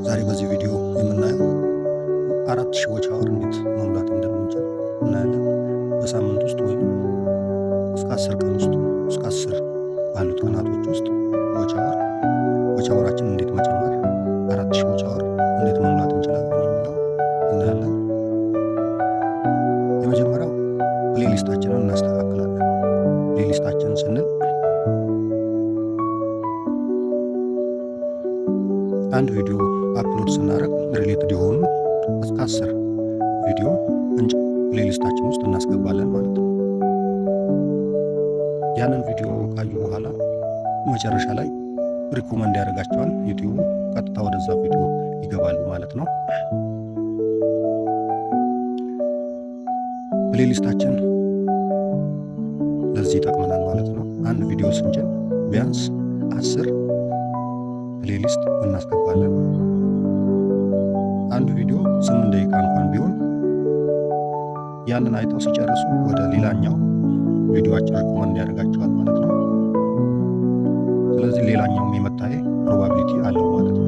ዛሬ በዚህ ቪዲዮ የምናየው 4000 ዎች አወር እንዴት መሙላት እንደምንችል እናያለን። በሳምንት ውስጥ ወይም እስከ 10 ቀን ውስጥ እስከ 10 ባሉት ቀናቶች ውስጥ ዎች አወራችንን እንዴት መጨመር 4000 ዎች አወር እንዴት መሙላት እንችላለን የሚለው እናያለን። የመጀመሪያው ፕሌሊስታችንን እናስተካክላለን። ፕሌሊስታችንን ስንል አንድ ቪዲዮ አፕሎድ ስናደርግ ሪሌትድ የሆኑ እስከ 10 ቪዲዮ ፕሌሊስታችን ውስጥ እናስገባለን ማለት ነው። ያንን ቪዲዮ ካዩ በኋላ መጨረሻ ላይ ሪኮመንድ ያደርጋቸዋል ዩቲዩብ፣ ቀጥታ ወደዛ ቪዲዮ ይገባሉ ማለት ነው። ፕሌሊስታችን ለዚህ ይጠቅመናል ማለት ነው። አንድ ቪዲዮ ስንጭን ቢያንስ 10 ፕሌሊስት እናስገባለን። አንድ ቪዲዮ 8 ደቂቃ እንኳን ቢሆን ያንን አይተው ሲጨርሱ ወደ ሌላኛው ቪዲዮአችን ሪኮመንድ ያደርጋቸዋል ማለት ነው። ስለዚህ ሌላኛውም የመታየት ፕሮባቢሊቲ አለው ማለት ነው።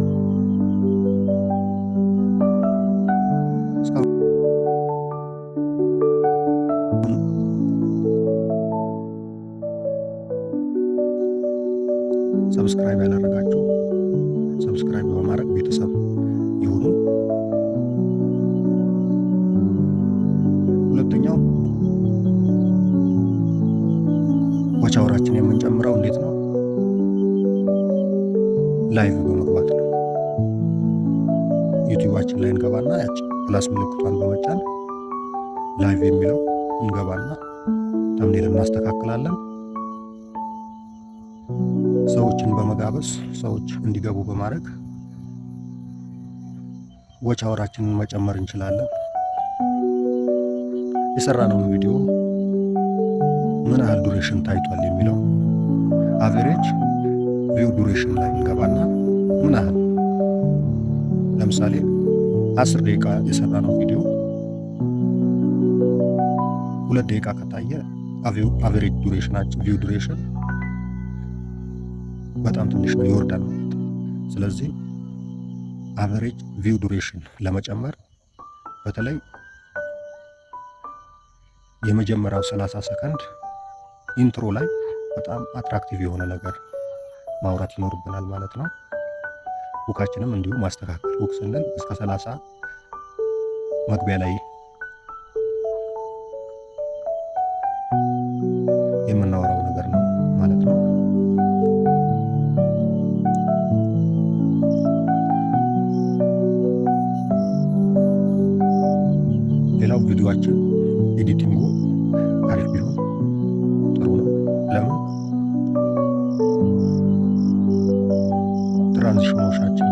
ሰብስክራይብ ያላደረጋችሁ ሰብስክራይብ በማድረግ ቤተሰብ ይሁኑ። ሁለተኛው ዎች አወራችን የምንጨምረው እንዴት ነው? ላይቭ በመግባት ነው። ዩቲዩባችን ላይ እንገባና ያቺ ፕላስ ምልክቷን በመጫን ላይቭ የሚለው እንገባና ተምኔል እናስተካክላለን። ሰዎችን በመጋበዝ ሰዎች እንዲገቡ በማድረግ ዎች አወራችንን መጨመር እንችላለን። የሰራነውን ቪዲዮ ምን ያህል ዱሬሽን ታይቷል የሚለው አቨሬጅ ቪው ዱሬሽን ላይ እንገባና ምን ያህል ለምሳሌ 10 ደቂቃ የሰራነው ቪዲዮ 2 ደቂቃ ከታየ አቨሬጅ ዱሬሽናችን ቪው ዱሬሽን በጣም ትንሽ ነው፣ ይወርዳል ማለት ነው። ስለዚህ አቨሬጅ ቪው ዱሬሽን ለመጨመር በተለይ የመጀመሪያው 30 ሰከንድ ኢንትሮ ላይ በጣም አትራክቲቭ የሆነ ነገር ማውራት ይኖርብናል ማለት ነው። ሁካችንም እንዲሁ ማስተካከል። ሁክ ስንል እስከ 30 መግቢያ ላይ የምናወራው ነገር ነው ማለት ነው። ሌላው ቪዲዮአችን ኤዲቲንጉ አሪፍ ቢሆን ጥሩ ነው። ለምን ትራንዚሽኖቻችን